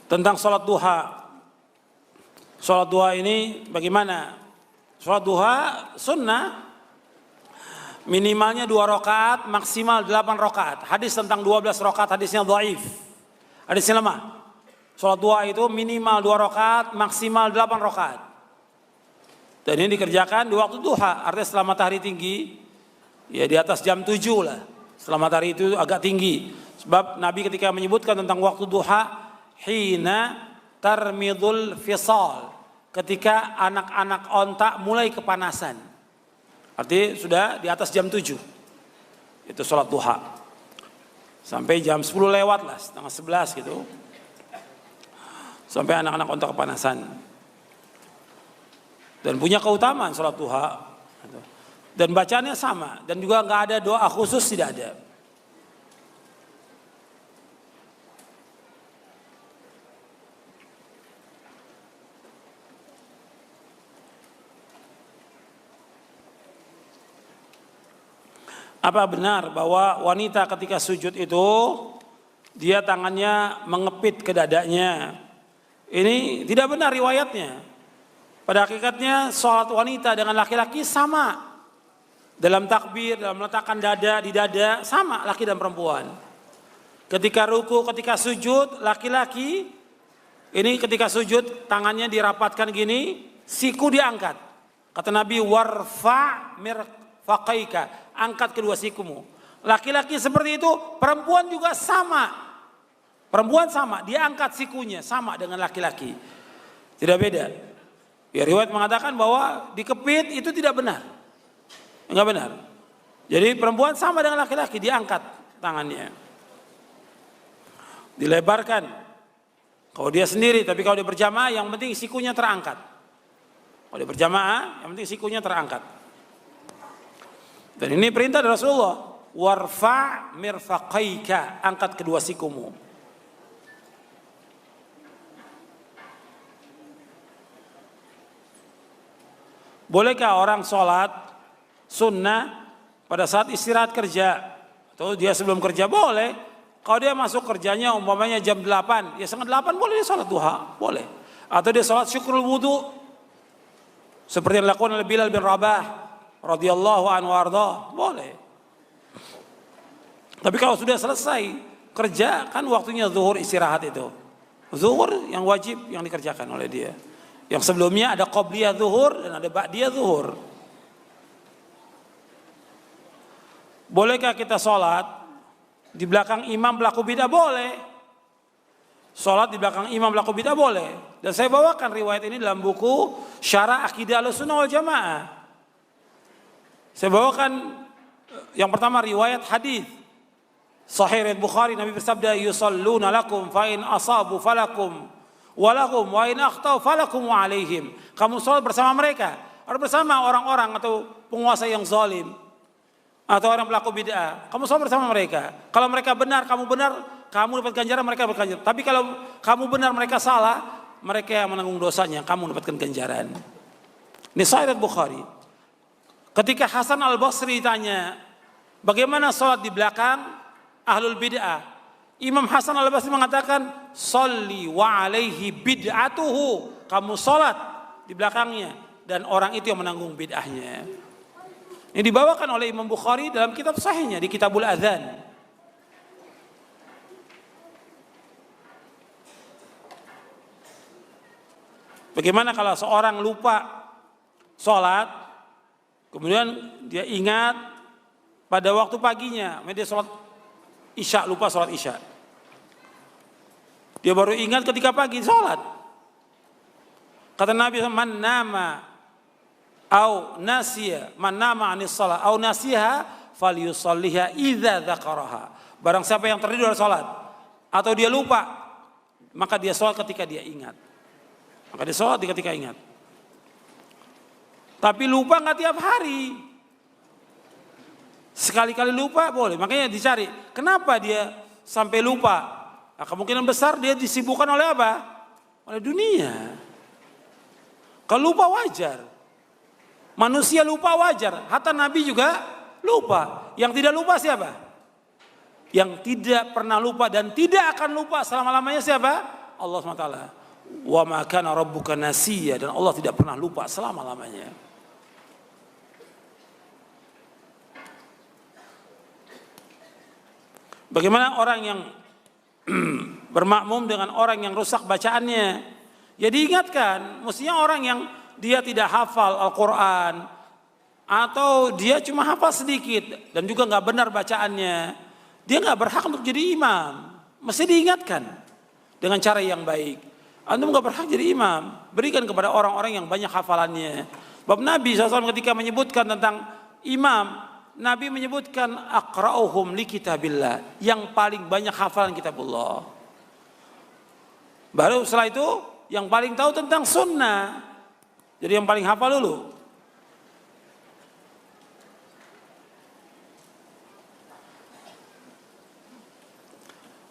tentang sholat duha. Sholat duha ini bagaimana? Sholat duha sunnah, minimalnya 2 rakaat, maksimal 8 rakaat. Hadis tentang 12 rakaat hadisnya dhaif, hadisnya lemah. Sholat duha itu minimal 2 rakaat, maksimal 8 rakaat. Dan ini dikerjakan di waktu duha, artinya setelah matahari tinggi, ya di atas jam 7 lah. Setelah matahari itu agak tinggi. Sebab Nabi ketika menyebutkan tentang waktu duha, hina tarmidul fisal, ketika anak-anak onta mulai kepanasan. Artinya sudah di atas jam 7. Itu sholat duha. Sampai jam 10 lewat lah, setengah 11 gitu. Sampai anak-anak onta kepanasan. Dan punya keutamaan sholat duha. Dan bacaannya sama. Dan juga nggak ada doa khusus, tidak ada. Apa benar bahwa wanita ketika sujud itu dia tangannya mengepit ke dadanya? Ini tidak benar riwayatnya. Pada hakikatnya sholat wanita dengan laki-laki sama. Dalam takbir, dalam meletakkan dada di dada, sama laki dan perempuan. Ketika ruku, ketika sujud, laki-laki ini ketika sujud tangannya dirapatkan gini, siku diangkat. Kata Nabi, warfa mirfaqaika, angkat kedua sikumu. Laki-laki seperti itu, perempuan juga sama. Perempuan sama, dia angkat sikunya sama dengan laki-laki. Tidak beda. Ya, riwayat mengatakan bahwa dikepit itu tidak benar. Enggak benar. Jadi perempuan sama dengan laki-laki, dia angkat tangannya. Dilebarkan. Kalau dia sendiri, tapi kalau dia berjamaah yang penting sikunya terangkat. Kalau dia berjamaah, yang penting sikunya terangkat. Dan ini perintah dari Rasulullah, warfa mirfaqaika, angkat kedua sikumu. Bolehkah orang sholat sunnah pada saat istirahat kerja? Atau dia sebelum kerja? Boleh. Kalau dia masuk kerjanya umpamanya jam 8, ya setengah 8 boleh dia sholat duha, boleh. Atau dia sholat syukrul wudu, seperti yang dilakukan oleh Bilal bin Rabah radhiyallahu anhu arda, boleh. Tapi kalau sudah selesai kerja, kan waktunya zuhur istirahat itu. Zuhur yang wajib yang dikerjakan oleh dia. Yang sebelumnya ada qobliyah zuhur dan ada ba'diyah zuhur. Bolehkah kita sholat di belakang imam pelaku bidah? Boleh. Sholat di belakang imam pelaku bidah boleh. Dan saya bawakan riwayat ini dalam buku Syarah Aqidah Ahlussunnah wal Jamaah. Saya bawakan yang pertama riwayat hadis Sahih riwayat Bukhari, Nabi bersabda, yusalluna lakum fa in asabu falakum walahum wa in akhtau falakum wa alaihim. Kamu sholat bersama mereka, atau bersama orang-orang atau penguasa yang zalim atau orang pelaku bid'ah. Kamu sholat bersama mereka. Kalau mereka benar, kamu dapat ganjaran, mereka dapat ganjaran. Tapi kalau kamu benar, mereka salah, mereka yang menanggung dosanya, kamu dapatkan ganjaran. Ini Sahih riwayat Bukhari. Ketika Hasan Al-Basri tanya, bagaimana sholat di belakang ahlul bid'ah? Imam Hasan Al-Basri mengatakan, sholli wa alaihi bid'atuhu. Kamu sholat di belakangnya dan orang itu yang menanggung bid'ahnya. Ini dibawakan oleh Imam Bukhari dalam kitab sahihnya, di Kitabul Adzan. Bagaimana kalau seorang lupa sholat, kemudian dia ingat pada waktu paginya, dia sholat Isya, lupa sholat Isya. Dia baru ingat ketika pagi sholat. Kata Nabi, man nama au nasiya, man nama anis sholat au nasiha falyusalliha idza dzakaraha. Barang siapa yang tertidur dari sholat atau dia lupa, maka dia sholat ketika dia ingat. Maka dia sholat ketika ingat. Tapi lupa nggak tiap hari. Sekali-kali lupa boleh, makanya dicari. Kenapa dia sampai lupa? Nah, kemungkinan besar dia disibukkan oleh apa? Oleh dunia. Kalau lupa wajar. Manusia lupa wajar. Hatta Nabi juga lupa. Yang tidak lupa siapa? Yang tidak pernah lupa dan tidak akan lupa selama-lamanya siapa? Allah SWT. Wa ma kana rabbuka nasiya, dan Allah tidak pernah lupa selama-lamanya. Bagaimana orang yang bermakmum dengan orang yang rusak bacaannya? Ya diingatkan, mestinya orang yang dia tidak hafal Al-Quran, atau dia cuma hafal sedikit dan juga nggak benar bacaannya, dia nggak berhak untuk jadi imam. Mesti diingatkan dengan cara yang baik. Antum nggak berhak jadi imam. Berikan kepada orang-orang yang banyak hafalannya. Bab Nabi SAW ketika menyebutkan tentang imam, Nabi menyebutkan aqra'uhum li kitabillah, yang paling banyak hafalan kitabullah. Baru setelah itu yang paling tahu tentang sunnah. Jadi yang paling hafal dulu.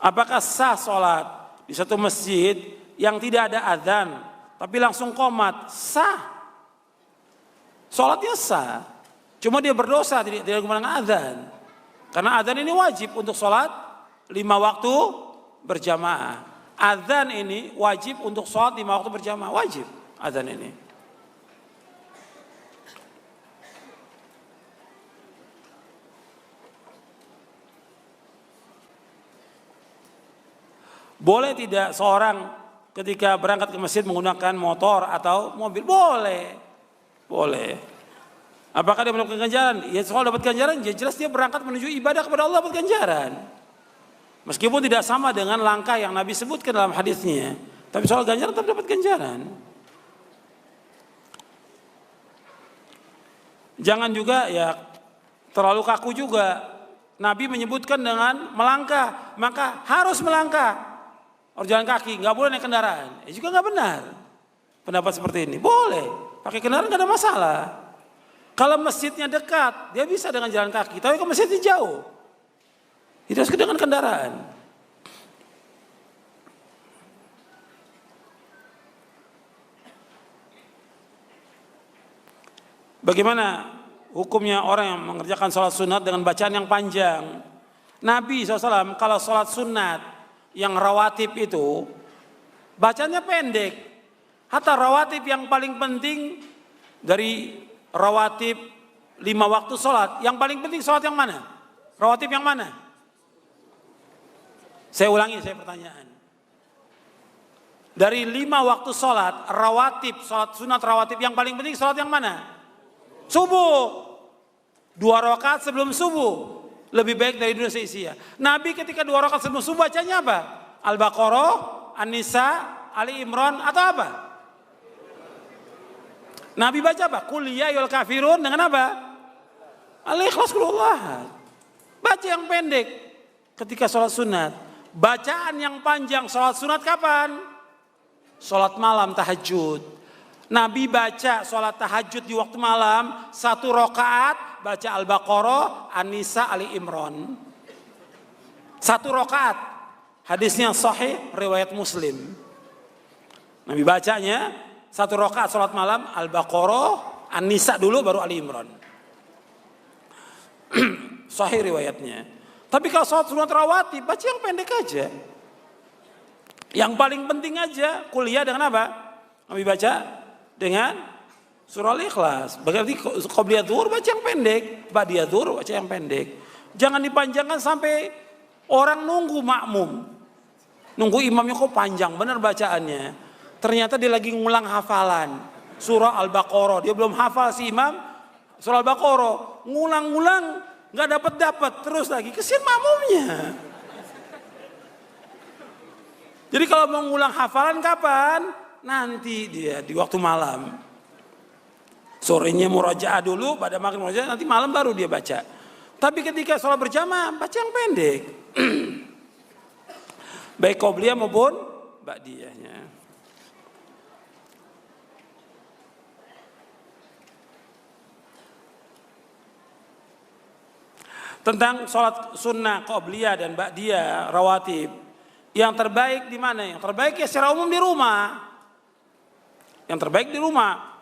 Apakah sah sholat di satu masjid yang tidak ada adzan tapi langsung qomat? Sah. Sholatnya sah. Cuma dia berdosa tidak menggunakan adzan. Karena adzan ini wajib untuk sholat 5 waktu berjamaah. Adzan ini wajib untuk sholat 5 waktu berjamaah. Wajib adzan ini. Boleh tidak seorang ketika berangkat ke masjid menggunakan motor atau mobil? Boleh. Boleh. Apakah dia mendapatkan ganjaran? Ya soal dapat ganjaran, ya jelas dia berangkat menuju ibadah kepada Allah, dapat ganjaran. Meskipun tidak sama dengan langkah yang Nabi sebutkan dalam hadisnya, tapi soal ganjaran tetap dapat ganjaran. Jangan juga ya terlalu kaku juga. Nabi menyebutkan dengan melangkah, maka harus melangkah. Harus jalan kaki, nggak boleh naik kendaraan. Juga nggak benar pendapat seperti ini. Boleh pakai kendaraan, nggak ada masalah. Kalau masjidnya dekat, dia bisa dengan jalan kaki. Tapi kalau masjidnya jauh, itu harus dengan kendaraan. Bagaimana hukumnya orang yang mengerjakan sholat sunat dengan bacaan yang panjang? Nabi SAW kalau sholat sunat yang rawatib itu bacanya pendek. Hatta rawatib yang paling penting dari rawatib 5 waktu sholat, yang paling penting sholat yang mana? Rawatib yang mana? Saya ulangi, saya pertanyaan. Dari 5 waktu sholat, rawatib, sholat sunat rawatib yang paling penting sholat yang mana? Subuh. 2 rakaat sebelum subuh. Lebih baik dari dunia seisia. Nabi ketika 2 rakaat sebelum subuh bacanya apa? Al-Baqarah, An-Nisa, Ali Imran atau apa? Nabi baca apa? Qul ya ayyuhal kafirun dengan apa? Al-Ikhlas qulullah. Baca yang pendek ketika sholat sunat. Bacaan yang panjang sholat sunat kapan? Sholat malam tahajud. Nabi baca sholat tahajud di waktu malam 1 rakaat baca Al-Baqarah, An-Nisa, Ali Imran. 1 rakaat. Hadisnya sahih riwayat Muslim. Nabi bacanya 1 rakaat sholat malam Al-Baqarah, An-Nisa dulu baru Ali Imran. Sahih riwayatnya. Tapi kalau sholat sunat rawatib baca yang pendek aja. Yang paling penting aja. Kuliah dengan apa? Nabi baca dengan surah Al-Ikhlas. Berarti qobliyah zuhur baca yang pendek, ba'diyah zuhur baca yang pendek. Jangan dipanjangkan sampai orang nunggu makmum. Nunggu imamnya kok panjang benar bacaannya. Ternyata dia lagi ngulang hafalan surah Al-Baqarah. Dia belum hafal si imam surah Al-Baqarah. Ngulang-ngulang nggak dapat terus lagi. Kesian makmumnya. Jadi kalau mau ngulang hafalan kapan? Nanti dia di waktu malam. Sorenya murajaah dulu, pada maghrib murajaah, nanti malam baru dia baca. Tapi ketika sholat berjamaah baca yang pendek. Baik qobliyah maupun ba'diyahnya. Tentang sholat sunnah, qobliyah dan ba'diyah, rawatib. Yang terbaik di mana? Yang terbaik ya secara umum di rumah. Yang terbaik di rumah.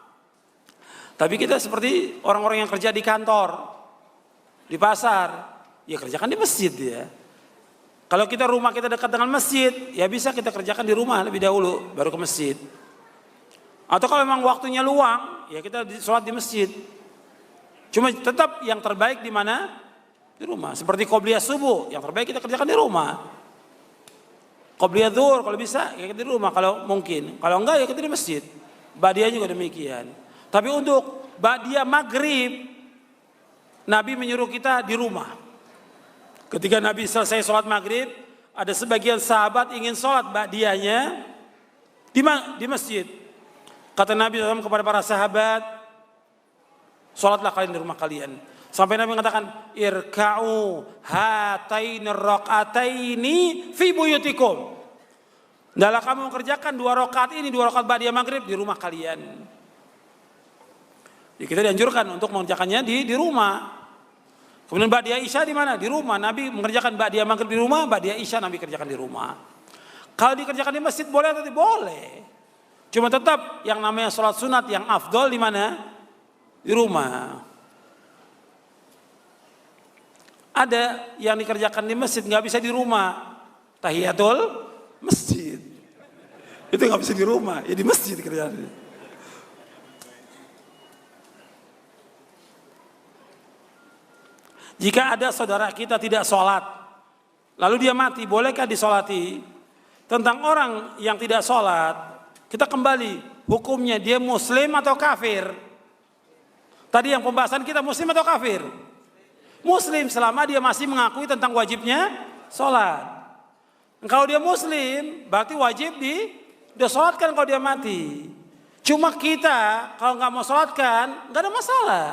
Tapi kita seperti orang-orang yang kerja di kantor, di pasar, ya kerjakan di masjid ya. Kalau kita rumah kita dekat dengan masjid, ya bisa kita kerjakan di rumah lebih dahulu, baru ke masjid. Atau kalau memang waktunya luang, ya kita sholat di masjid. Cuma tetap yang terbaik di mana? Di rumah. Seperti qobliyah subuh, yang terbaik kita kerjakan di rumah. Qobliyah zuhur kalau bisa, ya kita di rumah kalau mungkin. Kalau enggak ya kita di masjid. Ba'diyah juga demikian. Tapi untuk ba'diyah maghrib, Nabi menyuruh kita di rumah. Ketika Nabi selesai sholat maghrib, ada sebagian sahabat ingin sholat ba'diyahnya di masjid. Kata Nabi SAW kepada para sahabat, sholatlah kalian di rumah kalian. Sampai Nabi mengatakan, irka'u hataini raqataini fi buyutikum. Dalam kamu mengerjakan 2 rakaat ini, 2 rakaat ba'diyah maghrib di rumah kalian. Jadi kita dianjurkan untuk mengerjakannya di rumah. Kemudian ba'diyah isya di mana? Di rumah. Nabi mengerjakan ba'diyah maghrib di rumah, ba'diyah isya Nabi kerjakan di rumah. Kalau dikerjakan di masjid boleh atau tidak? Boleh. Cuma tetap yang namanya sholat sunat yang afdol di mana? Di rumah. Ada yang dikerjakan di masjid nggak bisa di rumah. Tahiyatul masjid. Itu nggak bisa di rumah, ya di masjid dikerjakan. Jika ada saudara kita tidak sholat, lalu dia mati, bolehkah disolati? Tentang orang yang tidak sholat, kita kembali, hukumnya dia muslim atau kafir? Tadi yang pembahasan kita muslim atau kafir? Muslim selama dia masih mengakui tentang wajibnya sholat. Kalau dia muslim, berarti wajib disolatkan kalau dia mati. Cuma kita kalau nggak mau sholatkan, nggak ada masalah.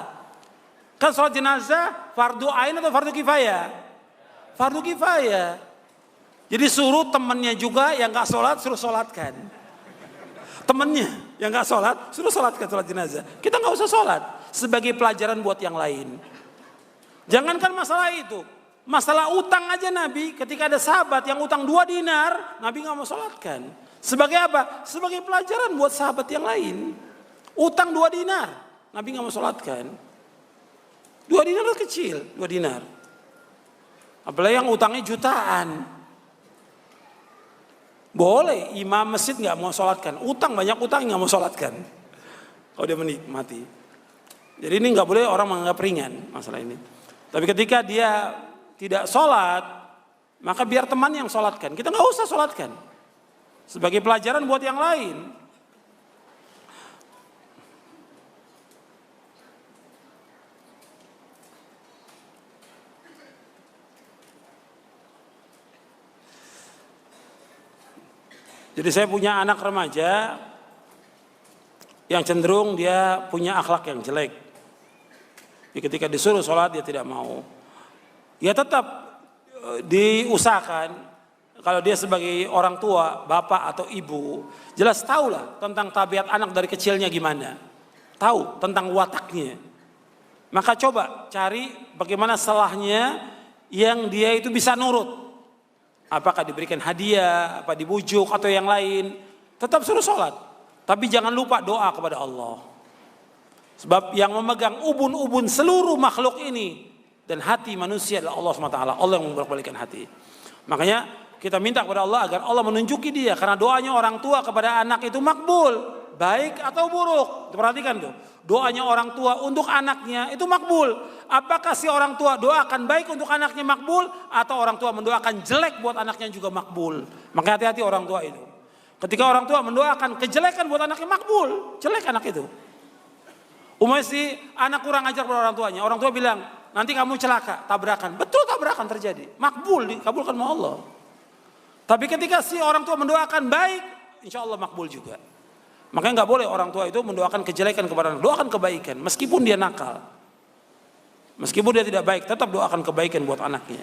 Kan sholat jenazah fardu ain atau fardu kifayah? Fardu kifayah. Jadi suruh temannya juga yang nggak sholat suruh sholatkan. Temannya yang nggak sholat suruh sholatkan sholat jenazah. Kita nggak usah sholat sebagai pelajaran buat yang lain. Jangankan masalah itu, masalah utang aja Nabi ketika ada sahabat yang utang 2 dinar, Nabi nggak mau sholatkan. Sebagai apa? Sebagai pelajaran buat sahabat yang lain. Utang 2 dinar, Nabi nggak mau sholatkan. 2 dinar kecil, 2 dinar. Apalagi yang utangnya jutaan. Boleh imam masjid nggak mau sholatkan. Utang banyak utang nggak mau sholatkan. Kalau dia menikmati. Jadi ini nggak boleh orang menganggap ringan masalah ini. Tapi ketika dia tidak sholat, maka biar teman yang sholatkan. Kita nggak usah sholatkan. Sebagai pelajaran buat yang lain. Jadi saya punya anak remaja yang cenderung dia punya akhlak yang jelek. Jadi ketika disuruh sholat dia tidak mau. Ya tetap diusahakan kalau dia sebagai orang tua, bapak atau ibu, jelas tahulah tentang tabiat anak dari kecilnya gimana. Tahu tentang wataknya. Maka coba cari bagaimana salahnya yang dia itu bisa nurut. Apakah diberikan hadiah, apa dibujuk atau yang lain. Tetap suruh sholat. Tapi jangan lupa doa kepada Allah. Sebab yang memegang ubun-ubun seluruh makhluk ini. Dan hati manusia adalah Allah SWT. Allah yang membolak-balikkan hati. Makanya kita minta kepada Allah agar Allah menunjuki dia. Karena doanya orang tua kepada anak itu makbul. Baik atau buruk. Perhatikan tuh. Doanya orang tua untuk anaknya itu makbul. Apakah si orang tua doakan baik untuk anaknya makbul, atau orang tua mendoakan jelek buat anaknya juga makbul? Maka hati-hati orang tua itu. Ketika orang tua mendoakan kejelekan buat anaknya makbul, jelek anak itu. Umumnya si anak kurang ajar kepada orang tuanya. Orang tua bilang, nanti kamu celaka, tabrakan. Betul tabrakan terjadi. Makbul, dikabulkan sama Allah. Tapi ketika si orang tua mendoakan baik, insya Allah makbul juga. Makanya nggak boleh orang tua itu mendoakan kejelekan kepada anak. Doakan kebaikan, meskipun dia nakal. Meskipun dia tidak baik, tetap doakan kebaikan buat anaknya.